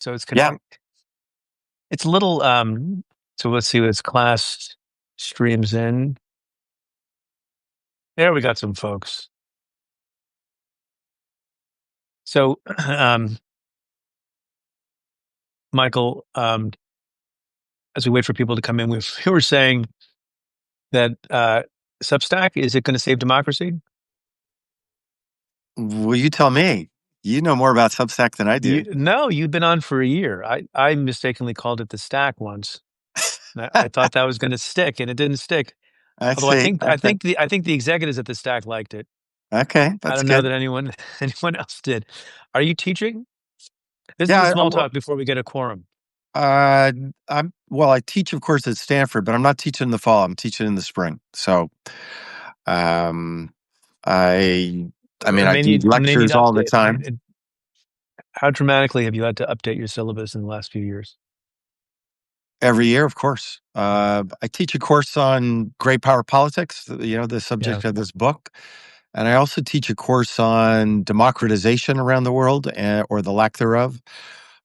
So it's Yeah. it's a little so let's see this class streams in. There we got some folks. So Michael, as we wait for people to come in, we were saying that Substack, is it going to save democracy? Well, you tell me. You know more about Substack than I do. No, you've been on for a year. I mistakenly called it the stack once. I thought that was going to stick, and it didn't stick. I Although I see. think I Okay. think the I think the executives at the stack liked it. Okay. I That's don't know good. that anyone else did. Are you teaching? This is the Yeah. small talk before we get a quorum. Uh, I teach, of course, at Stanford, but I'm not teaching in the fall. I'm teaching in the spring. So, um, I, I mean, It I may do need it may need lectures all the update. time. How dramatically have you had to update your syllabus in the last few years? Every year, of course. Yeah, I teach a course on great power politics, the yeah. subject of this book. And I also teach a course on democratization around the world or the lack thereof.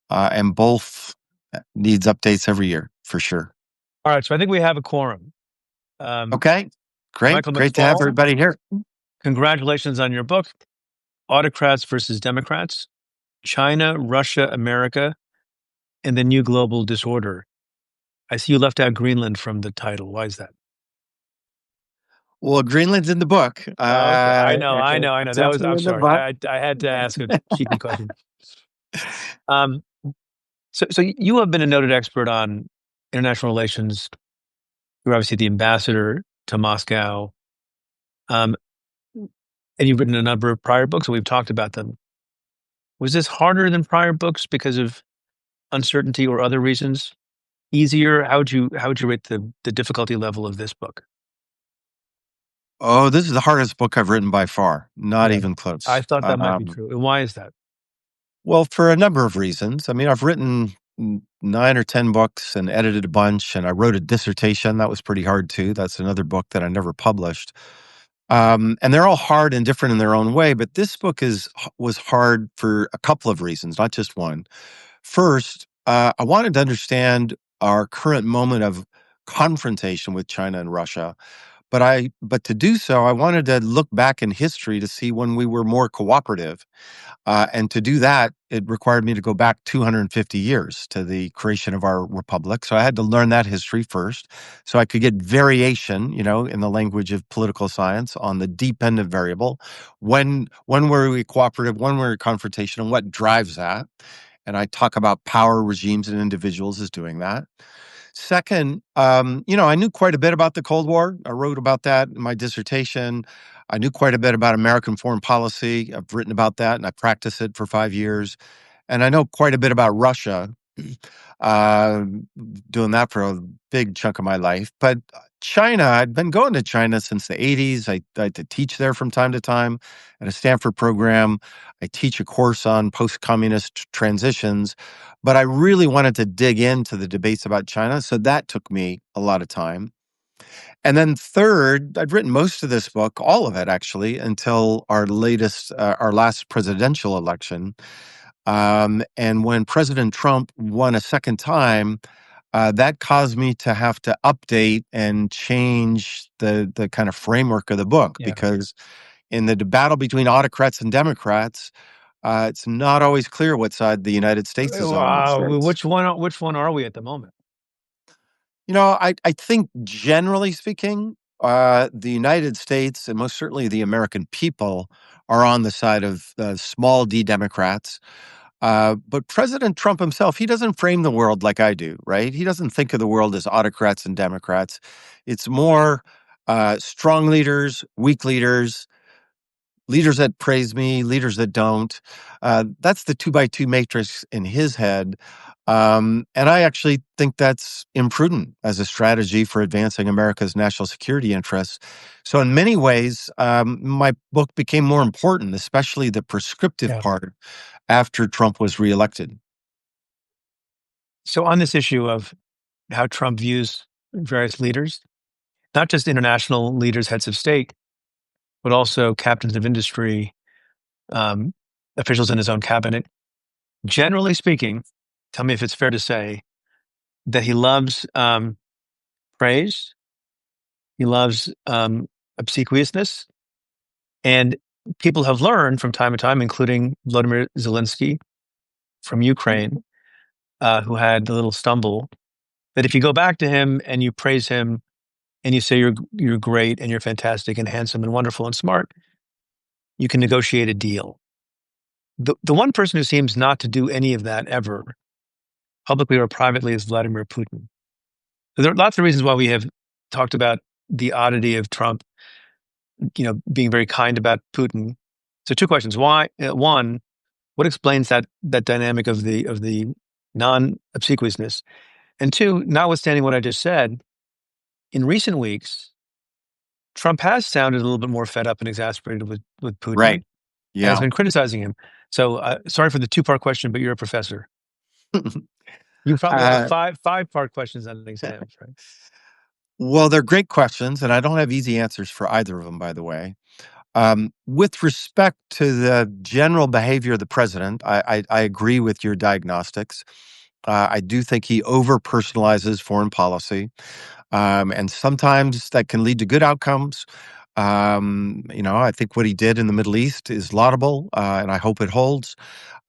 And both needs updates every year for sure. All right, so I think we have a quorum. Um, Okay. Great. Michael Great to have McFaul, everybody here. congratulations on your book, Autocrats versus Democrats, China, Russia, America, and the New Global Disorder. I see you left out Greenland from the title. Why is that? Well, Greenland's in the book. Oh, okay. I know. That was, Definitely I'm in the sorry. book. I had to ask a cheeky question. Um, so you have been a noted expert on international relations. You're obviously the ambassador to Moscow. Um, and you've written a number of prior books, and we've talked about them. Was this harder than prior books because of uncertainty or other reasons? Easier? How would you rate the difficulty level of this book? Oh, this is the hardest book I've written by far. Not Yeah. even I close. thought that might be true. And why is that? Well, for a number of reasons. I mean, I've written 9 or 10 books and edited a bunch, and I wrote a dissertation. That was pretty hard too. That's another book that I never published. And they're all hard and different in their own way. But this book was hard for a couple of reasons, not just one. First, I wanted to understand our current moment of confrontation with China and Russia. But to do so, I wanted to look back in history to see when we were more cooperative. And to do that, it required me to go back 250 years to the creation of our republic. So I had to learn that history first so I could get variation, in the language of political science on the dependent variable. When were we cooperative? When were we confrontation? And what drives that? And I talk about power regimes and individuals as doing that. Second, I knew quite a bit about the Cold War. I wrote about that in my dissertation. I knew quite a bit about American foreign policy. I've written about that and I practiced it for 5 years. And I know quite a bit about Russia, uh, doing that for a big chunk of my life. But China, I'd been going to China since the 80s. I had to teach there from time to time at a Stanford program. I teach a course on post communist transitions. But I really wanted to dig into the debates about China. So that took me a lot of time. And then third, I'd written most of this book, all of it actually, until our last presidential election. And when President Trump won a second time, that caused me to have to update and change the kind of framework of the book Yeah. because in the battle between autocrats and Democrats, it's not always clear what side the United States is on these days. Which one are we at the moment? I think generally speaking, the United States and most certainly the American people are on the side of small d Democrats. But President Trump himself, he doesn't frame the world like I do, right? He doesn't think of the world as autocrats and Democrats. It's more strong leaders, weak leaders, leaders that praise me, leaders that don't. That's the 2 by 2 matrix in his head. And I actually think that's imprudent as a strategy for advancing America's national security interests. So, in many ways, my book became more important, especially the prescriptive Yeah. part after Trump was reelected. So on this issue of how Trump views various leaders, not just international leaders, heads of state, but also captains of industry, um, officials in his own cabinet. Generally speaking, tell me if it's fair to say that he loves praise, he loves obsequiousness, and people have learned from time to time, including Vladimir Zelensky from Ukraine, who had a little stumble, that if you go back to him and you praise him and you say you're great and you're fantastic and handsome and wonderful and smart, you can negotiate a deal. The one person who seems not to do any of that ever, publicly or privately, is Vladimir Putin. So there are lots of reasons why we have talked about the oddity of Trump, being very kind about Putin. So two questions: why? One, what explains that dynamic of the non-obsequiousness? And two, notwithstanding what I just said, in recent weeks, Trump has sounded a little bit more fed up and exasperated with Putin Right. and has Yeah. been criticizing him. So sorry for the two-part question, but you're a professor. You probably have uh, five-part questions on exams, right? well, they're great questions, and I don't have easy answers for either of them, by the way. With respect to the general behavior of the president, I agree with your diagnostics. I do think he over personalizes foreign policy. And sometimes that can lead to good outcomes. I think what he did in the Middle East is laudable, and I hope it holds.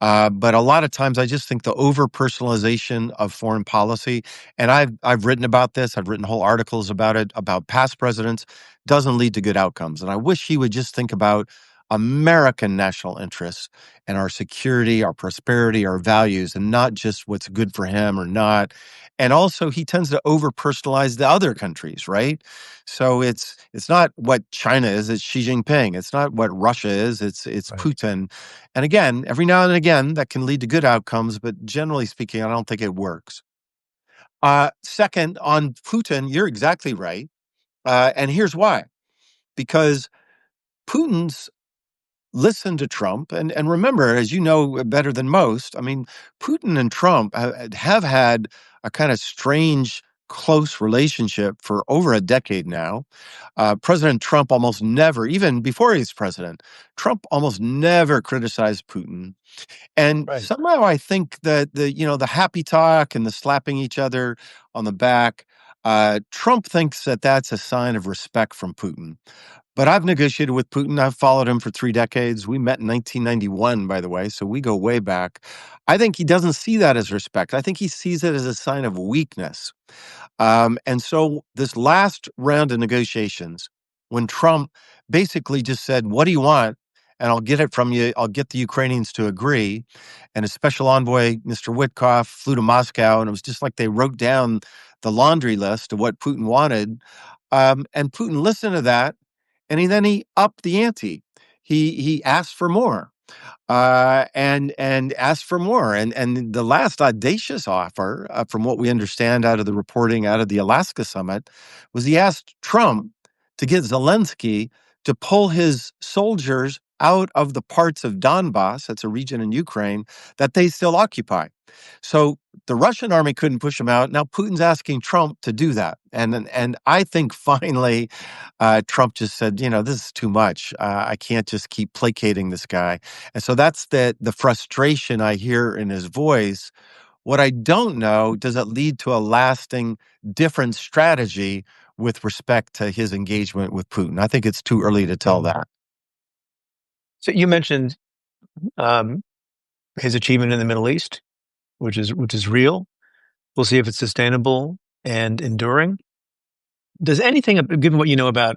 But a lot of times, I just think the over personalization of foreign policy, and I've written about this. I've written whole articles about it, about past presidents, doesn't lead to good outcomes. And I wish he would just think about American national interests and our security, our prosperity, our values, and not just what's good for him or not. And also, he tends to over personalize the other countries, right? So it's not what China is; it's Xi Jinping. It's not what Russia is; it's Right. Putin. And again, every now and again, that can lead to good outcomes, but generally speaking, I don't think it works. Second, on Putin, you're exactly right. And here's why. Because Putin's listened to Trump. And remember, as you know better than most, I mean, Putin and Trump have had a kind of strange, close relationship for over a decade now. President Trump almost never, even before he was president, Trump almost never criticized Putin. And Right. somehow I think that the happy talk and the slapping each other on the back, Trump thinks that that's a sign of respect from Putin. But I've negotiated with Putin. I've followed him for 3 decades. We met in 1991, by the way, so we go way back. I think he doesn't see that as respect. I think he sees it as a sign of weakness. And so this last round of negotiations, when Trump basically just said, "What do you want? And I'll get it from you. I'll get the Ukrainians to agree." And a special envoy, Mr. Witkoff, flew to Moscow, and it was just like they wrote down the laundry list of what Putin wanted. And Putin listened to that, and he upped the ante. He asked for more, and asked for more. And the last audacious offer, from what we understand out of the reporting out of the Alaska summit, was he asked Trump to get Zelensky to pull his soldiers out of the parts of Donbass, that's a region in Ukraine, that they still occupy. So the Russian army couldn't push them out. Now Putin's asking Trump to do that. And I think finally Trump just said, this is too much. I can't just keep placating this guy. And so that's the frustration I hear in his voice. What I don't know, does it lead to a lasting different strategy with respect to his engagement with Putin? I think it's too early to tell that. So you mentioned um, his achievement in the Middle East, which is real. We'll see if it's sustainable and enduring. Does anything, given what you know about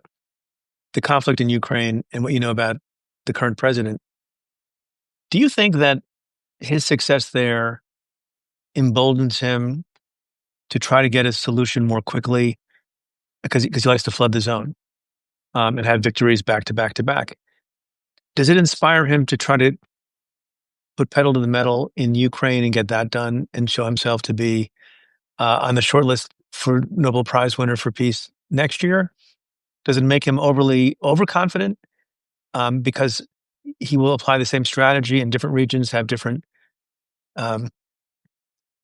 the conflict in Ukraine and what you know about the current president, do you think that his success there emboldens him to try to get a solution more quickly because he likes to flood the zone and have victories back to back to back? Does it inspire him to try to put pedal to the metal in Ukraine and get that done and show himself to be on the short list for Nobel Prize winner for peace next year? Does it make him overly overconfident because he will apply the same strategy and different regions have different um,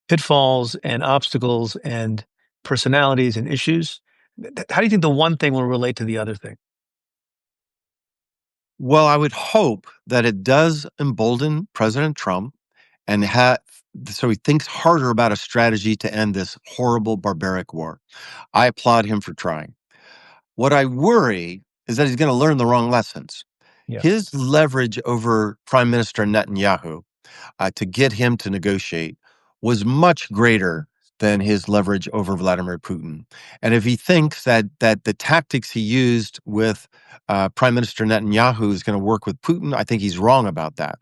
pitfalls and obstacles and personalities and issues? How do you think the one thing will relate to the other thing? Well, I would hope that it does embolden President Trump. and so he thinks harder about a strategy to end this horrible, barbaric war. I applaud him for trying. What I worry is that he's going to learn the wrong lessons. Yeah. His leverage over Prime Minister Netanyahu to get him to negotiate was much greater than his leverage over Vladimir Putin. And if he thinks that the tactics he used with Prime Minister Netanyahu is going to work with Putin, I think he's wrong about that.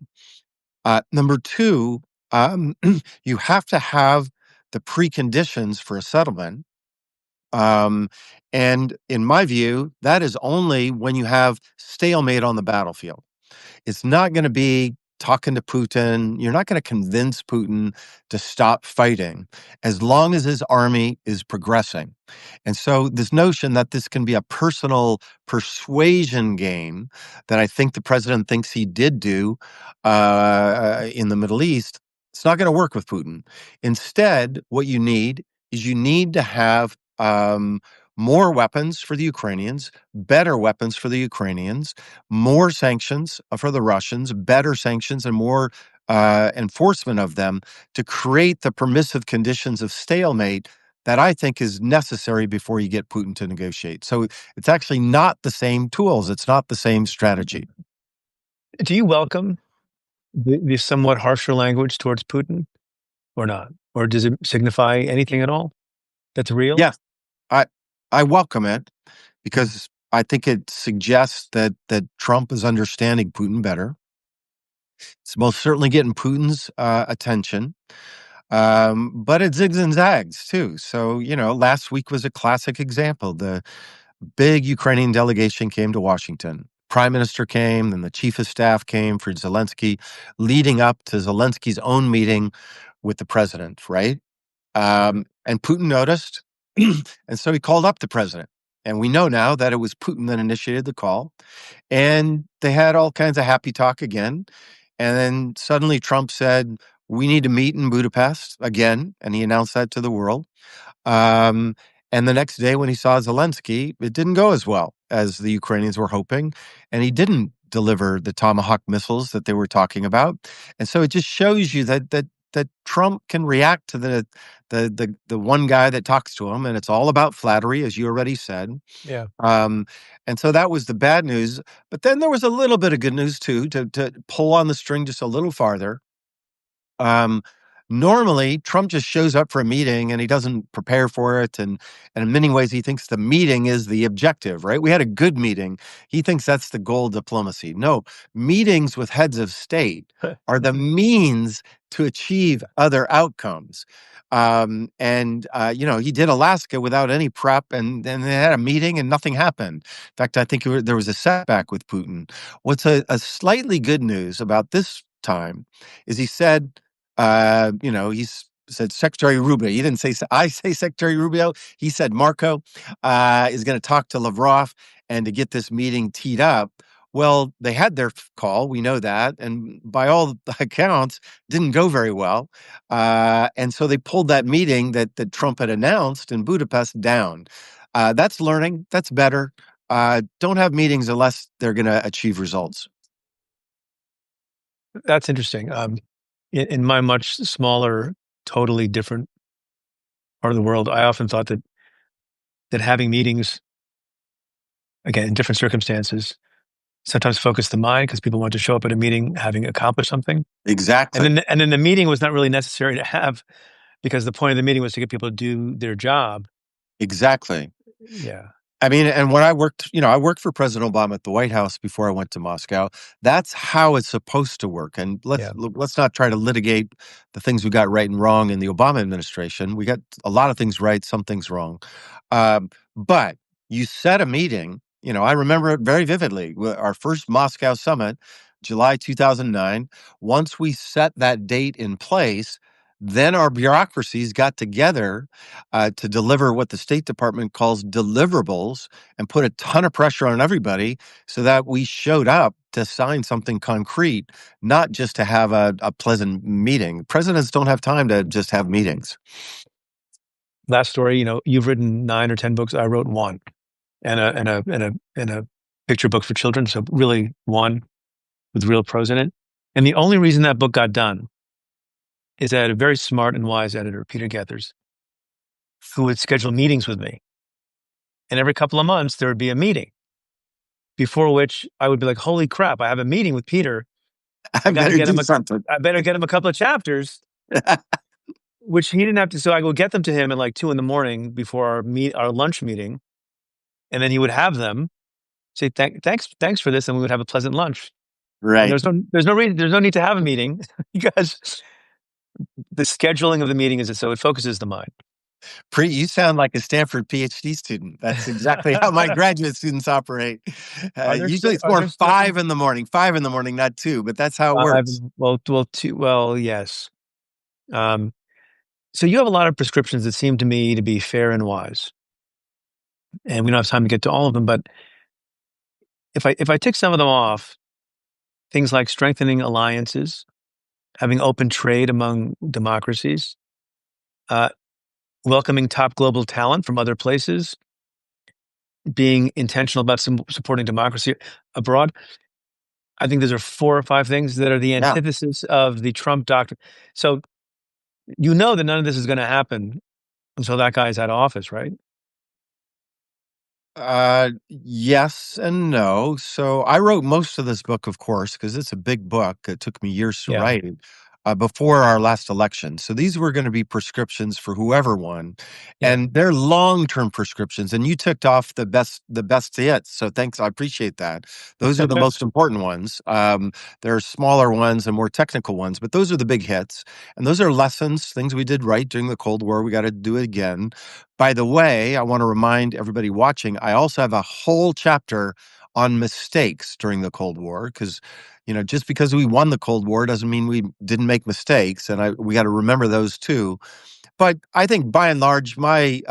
Number two, um, you have to have the preconditions for a settlement. Um, and in my view, that is only when you have stalemate on the battlefield. It's not going to be talking to Putin. You're not going to convince Putin to stop fighting as long as his army is progressing. And so, this notion that this can be a personal persuasion game that I think the president thinks he did do in the Middle East, it's not going to work with Putin. Instead, what you need is you need to have more weapons for the Ukrainians, better weapons for the Ukrainians, more sanctions for the Russians, better sanctions, and more enforcement of them to create the permissive conditions of stalemate that I think is necessary before you get Putin to negotiate. So it's actually not the same tools. It's not the same strategy. Do you welcome the somewhat harsher language towards Putin or not? Or does it signify anything at all that's real? Yes, I I welcome it Mm. because I think it suggests that Trump is understanding Putin better. It's most certainly getting Putin's attention. But it zigs and zags too. So, last week was a classic example. The big Ukrainian delegation came to Washington. Prime Minister came, then the chief of staff came for Zelensky, leading up to Zelensky's own meeting with the president, right? And Putin noticed. And so he called up the president. And we know now that it was Putin that initiated the call. And they had all kinds of happy talk again. And then suddenly Trump said, we need to meet in Budapest again. And he announced that to the world. Um, and the next day, when he saw Zelensky, it didn't go as well as the Ukrainians were hoping. And he didn't deliver the Tomahawk missiles that they were talking about. And so it just shows you that Trump can react to the one guy that talks to him, and it's all about flattery, as you already said. Yeah. Um, and so that was the bad news. But then there was a little bit of good news too, to pull on the string just a little farther. Um, Normally, Trump just shows up for a meeting and he doesn't prepare for it, and in many ways, he thinks the meeting is the objective. Right? We had a good meeting. He thinks that's the goal of diplomacy. No, meetings with heads of state are the means to achieve other outcomes. He did Alaska without any prep, and then they had a meeting and nothing happened. In fact, I think there was a setback with Putin. What's a slightly good news about this time is he said, he's said Secretary Rubio. He didn't say, I say Secretary Rubio. He said Marco is going to talk to Lavrov and to get this meeting teed up. Well, they had their call. We know that. And by all accounts, didn't go very well. And so they pulled that meeting that Trump had announced in Budapest down. That's learning. That's better. Don't have meetings unless they're going to achieve results. That's interesting. In my much smaller, totally different part of the world, I often thought that having meetings, again, in different circumstances, sometimes focus the mind because people want to show up at a meeting having accomplished something. Exactly. And then the meeting was not really necessary to have because the point of the meeting was to get people to do their job. Exactly. Yeah. I mean, and when I worked for President Obama at the White House before I went to Moscow. That's how it's supposed to work. And Yeah. let's not try to litigate the things we got right and wrong in the Obama administration. We got a lot of things right, some things wrong. But you set a meeting. I remember it very vividly. Our first Moscow summit, July 2009. Once we set that date in place, then our bureaucracies got together to deliver what the State Department calls deliverables and put a ton of pressure on everybody so that we showed up to sign something concrete, not just to have a pleasant meeting. Presidents don't have time to just have meetings. Last story, you've written 9 or 10 books. I wrote one and a picture book for children. So really one with real prose in it. And the only reason that book got done is that a very smart and wise editor, Peter Gethers, who would schedule meetings with me. And every couple of months, there would be a meeting before which I would be like, holy crap, I have a meeting with Peter. I I got to better get do him something. I better get him a couple of chapters, which he didn't have to. So I would get them to him at like 2 a.m. before our lunch meeting. And then he would have them say, thanks for this. And we would have a pleasant lunch. And Right. there's no need to have a meeting because the scheduling of the meeting is so it focuses the mind. Preet, you sound like a Stanford PhD student. That's exactly how my graduate students operate. Usually it's Are more there certain 5 in the morning, not 2, but that's how it five? works. Well, yes. Um, so you have a lot of prescriptions that seem to me to be fair and wise, and we don't have time to get to all of them. But if I tick some of them off, things like strengthening alliances, having open trade among democracies, uh, welcoming top global talent from other places, being intentional about supporting democracy abroad. I think those are 4 or 5 things that are the Yeah. antithesis of the Trump doctrine. So you know that none of this is going to happen until that guy's out of office, right? Yes and no. So I wrote most of this book, of course, because it's a big book. It took me years to Yeah, write it. Before our last election. So these were going to be prescriptions for whoever won. yeah. And they're long-term prescriptions. And you ticked off the best hits. So thanks. I appreciate that. Those are the most important ones. There are smaller ones and more technical ones, but those are the big hits. And those are lessons, things we did right during the Cold War. We got to do it again. By the way, I want to remind everybody watching, I also have a whole chapter on mistakes during the Cold War because, just because we won the Cold War doesn't mean we didn't make mistakes, and we got to remember those too. But I think by and large, my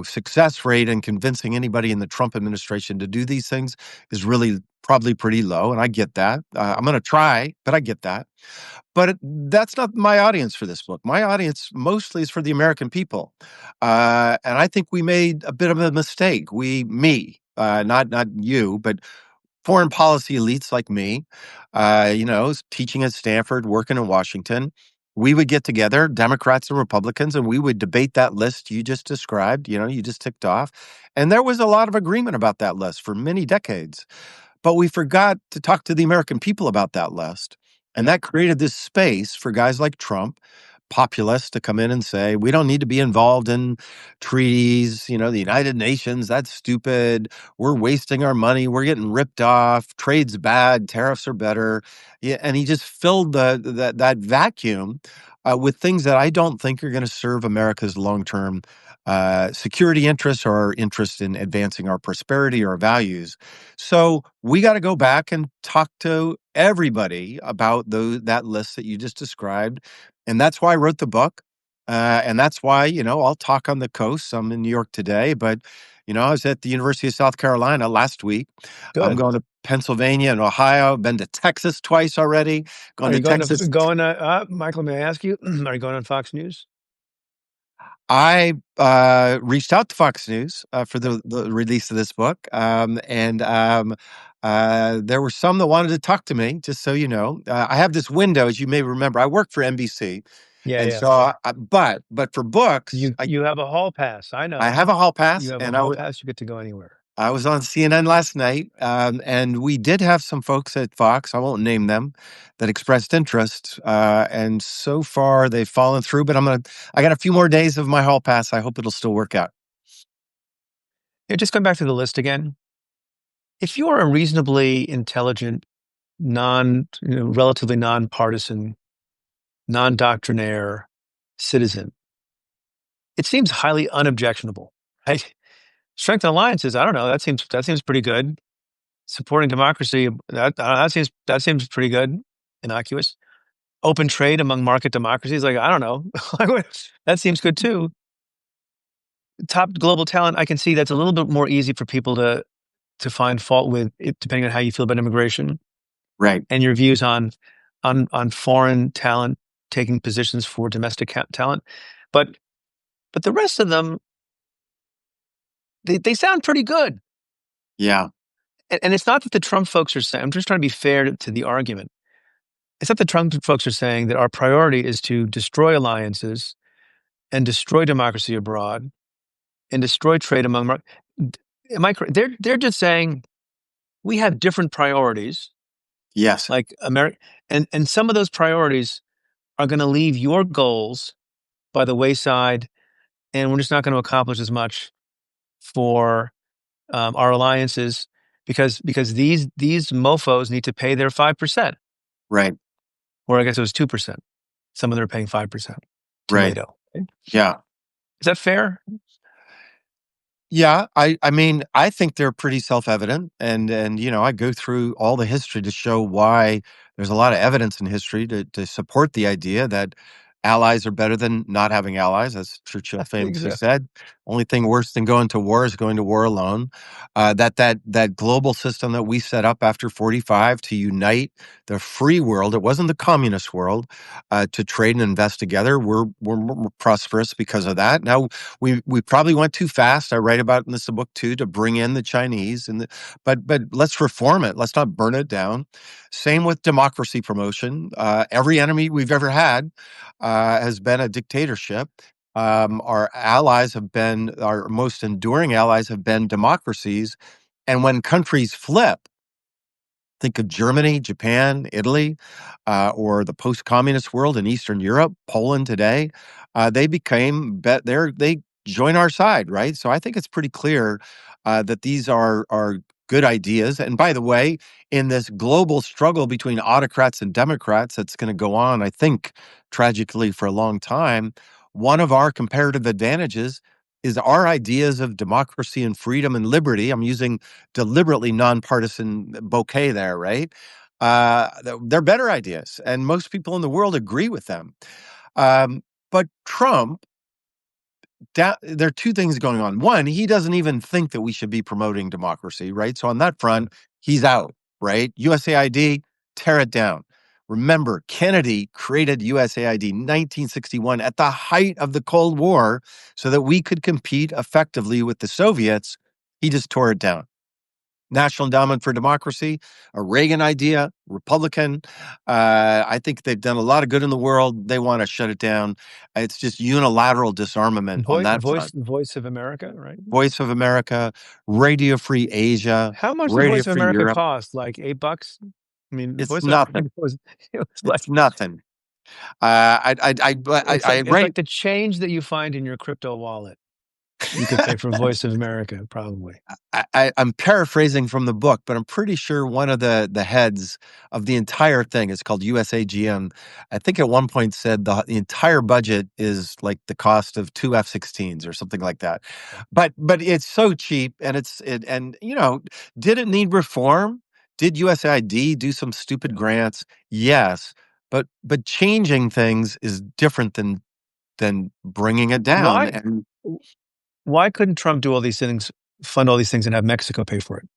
success rate in convincing anybody in the Trump administration to do these things is really probably pretty low, and I get that. I'm going to try, but I get that. But that's not my audience for this book. My audience mostly is for the American people, and I think we made a bit of a mistake. Not you, but foreign policy elites like me, teaching at Stanford, working in Washington. We would get together, Democrats and Republicans, and we would debate that list you just described. You just ticked off, and there was a lot of agreement about that list for many decades. But we forgot to talk to the American people about that list. And Yeah. that created this space for guys like Trump, populists, to come in and say, we don't need to be involved in treaties, the United Nations, that's stupid. We're wasting our money. We're getting ripped off. Trade's bad. Tariffs are better. Yeah, and he just filled that vacuum with things that I don't think are going to serve America's long-term security interests or our interest in advancing our prosperity or our values. So we got to go back and talk to everybody about that list that you just described. And that's why I wrote the book. And that's why, I'll talk on the coast. I'm in New York today, but, I was at the University of South Carolina last week. I'm Good. going to Pennsylvania and Ohio. I've been to Texas twice already. Going Are to you going Texas. to Michael? May I ask you? Are you going on Fox News? I reached out to Fox News for the release of this book, and there were some that wanted to talk to me. Just so you know, I have this window, as you may remember. I work for NBC, Yeah, and yeah. so, but for books, You have a hall pass. I I know. have a hall You pass, have a and hall pass. You get to go anywhere. I was on CNN last night, and we did have some folks at Fox, I won't name them, that expressed interest. And so far they've fallen through, but I got a few more days of my hall pass. I hope it'll still work out. Yeah, just going back to the list again. If you are a reasonably intelligent, relatively nonpartisan, non-doctrinaire citizen, it seems highly unobjectionable. Right? Strengthen alliances. I don't know. That seems pretty good. Supporting democracy. That seems pretty good. Innocuous. Open trade among market democracies. Like I don't know. That seems good too. Top global talent. I can see that's a little bit more easy for people to find fault with, depending on how you feel about immigration Right. and your views on foreign talent taking positions for domestic talent. But the rest of them, they sound pretty good. Yeah. And it's not that the Trump folks are saying. I'm just trying to be fair to the argument. it's not that Trump folks are saying that our priority is to destroy alliances and destroy democracy abroad and destroy trade among. Am I correct? They're just saying we have different priorities, Yes, like America, and some of those priorities are going to leave your goals by the wayside, and we're just not going to accomplish as much for our alliances because these mofo's need to pay their 5%, right, or I guess it was 2%. Some of them are paying 5% to right. NATO. Okay? Yeah. Is that fair? Yeah, I mean, I think they're pretty self-evident, and I go through all the history to show why there's a lot of evidence in history to support the idea that allies are better than not having allies, as Churchill I think famously so. said. Only thing worse than going to war is going to war alone. That global system that we set up after 45 to unite the free world, it wasn't the communist world, to trade and invest together. We're more prosperous because of that. Now we probably went too fast. I write about in this book too to bring in the Chinese but let's reform it. Let's not burn it down. Same with democracy promotion. Every enemy we've ever had has been a dictatorship. Our most enduring allies have been democracies. And when countries flip, think of Germany, Japan, Italy, or the post-communist world in Eastern Europe, Poland today. They join our side, right? So I think it's pretty clear that these are good ideas. And by the way, in this global struggle between autocrats and Democrats that's going to go on, I think, tragically for a long time, one of our comparative advantages is our ideas of democracy and freedom and liberty. I'm using deliberately nonpartisan bouquet there, right? They're better ideas, and most people in the world agree with them. But Trump, there are two things going on. One, he doesn't even think that we should be promoting democracy, right? So on that front, he's out, right? USAID, tear it down. Remember, Kennedy created USAID 1961 at the height of the Cold War so that we could compete effectively with the Soviets. He just tore it down. National Endowment for Democracy, a Reagan idea, Republican. I think they've done a lot of good in the world. They want to shut it down. It's just unilateral disarmament on that front. Voice of America, right? Voice of America, Radio Free Asia, How much did Radio Voice of Free America Europe. cost? Like $8? I mean, It's Voice of nothing. America was it was like It's nothing. I it's rate. like the change that you find in your crypto wallet. You could pay for Voice of America, probably. I'm paraphrasing from the book, but I'm pretty sure one of the heads of the entire thing is called USAGM. I think at one point said the entire budget is like the cost of two F-16s or something like that. But it's so cheap, and did it need reform? Did USAID do some stupid grants? Yes, but changing things is different than bringing it down. Why And why couldn't Trump do all these things, fund all these things, and have Mexico pay for it?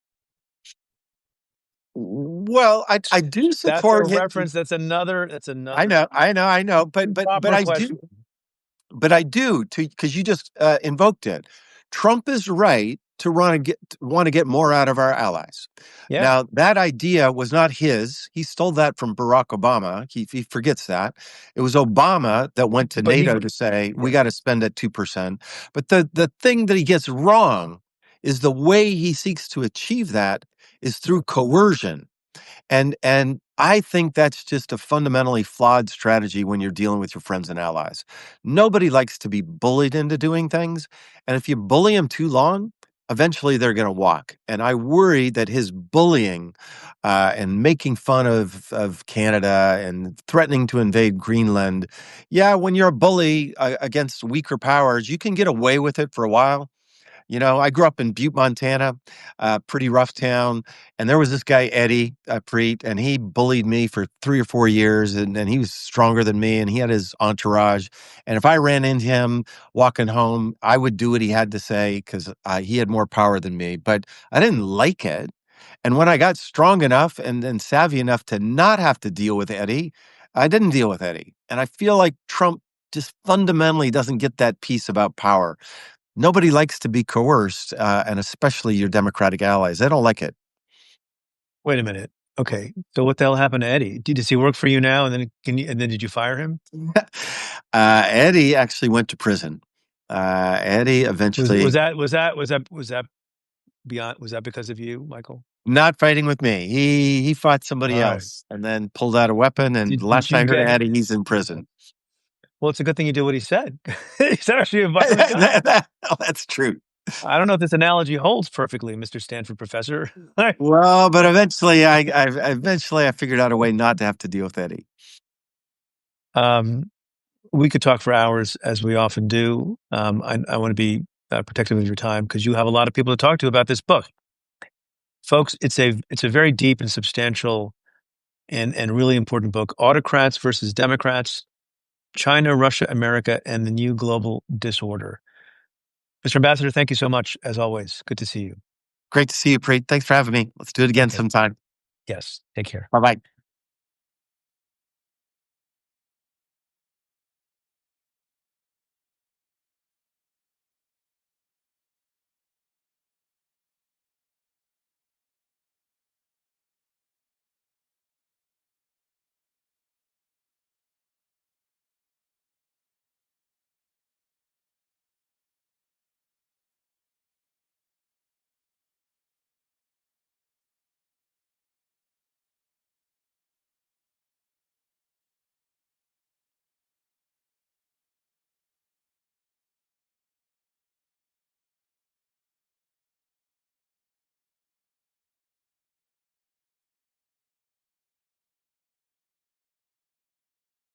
well, I do That's a support him. reference. That's I another know, I know, but proper I question. do, because you just invoked it. Trump is right to want to get more out of our allies. Yeah, Now, that idea was not his. He stole that from Barack Obama. He forgets that. It was Obama that went to but he NATO to say we yeah. got to spend at 2%. But the thing that he gets wrong is the way he seeks to achieve that is through coercion. And I think that's just a fundamentally flawed strategy when you're dealing with your friends and allies. Nobody likes to be bullied into doing things, and if you bully them too long, eventually they're going to walk. And I worry that his bullying and making fun of Canada and threatening to invade Greenland, yeah, when you're a bully against weaker powers, you can get away with it for a while. I grew up in Butte, Montana, pretty rough town. And there was this guy, Eddie Preet, and he bullied me for 3 or 4 years. And he was stronger than me, and he had his entourage. And if I ran into him walking home, I would do what he had to say because he had more power than me. But I didn't like it. And when I got strong enough and savvy enough to not have to deal with Eddie, I didn't deal with Eddie. And I feel like Trump just fundamentally doesn't get that piece about power. Nobody likes to be coerced, and especially your Democratic allies. They don't like it. Wait a minute. Okay. So what the hell happened to Eddie? Does he work for you now? And then did you fire him? Eddie actually went to prison. Eddie Was was eventually that was that was that was that beyond was that because of you, Michael? not fighting with me. He fought All somebody right. else and then pulled out a weapon. And the Did last you I heard of get Eddie, he's in prison. well, it's a good thing you did what he said. He's actually a violent guy. That's true. I don't know if this analogy holds perfectly, Mr. Stanford professor. Well, but eventually I figured out a way not to have to deal with Eddie. um, we could talk for hours, as we often do. I want to be protective of your time because you have a lot of people to talk to about this book, folks. It's a very deep and substantial and really important book. Autocrats versus Democrats: China, Russia, America, and the New Global Disorder. Mr. Ambassador, thank you so much, as always. Good to see you. Great to see you, Preet. Thanks for having me. Let's do it again Okay. sometime. Yes. Take care. Bye bye.